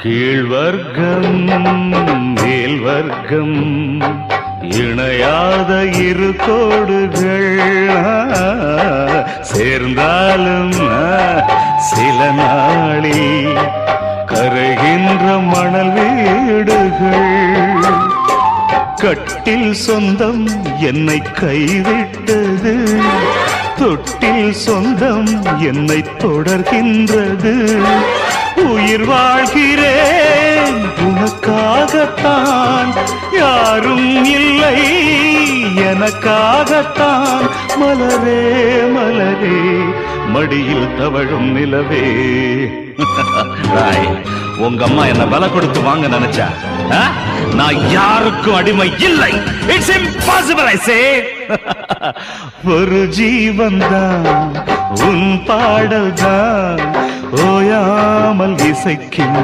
கீழ்வர்க்கம் மேல்வர்க்கம் இணையாத இரு கோடுகள் சேர்ந்தாலும் சில நாளில் கரைகின்ற மணல் வீடுகள். கட்டில் சொந்தம் என்னை கைவிட்டது, தொட்டில் சொந்தம் என்னை தொடர்கின்றது. உயிர் வாழ்கிறேன் உனக்காகத்தான், யாரும் இல்லை எனக்காகத்தான். மலரே மலரே மடியில் தவழும் நிலவே. உங்க அம்மா என்ன பல கொடுத்து வாங்க நினைச்சா, நான் யாருக்கும் அடிமை இல்லை. இட்ஸ் இம்பாசிபிள் ஐ சே. ஒரு ஜீவன் தான் உன் பாடல் தான் ஓயாமல் இசைக்கும்.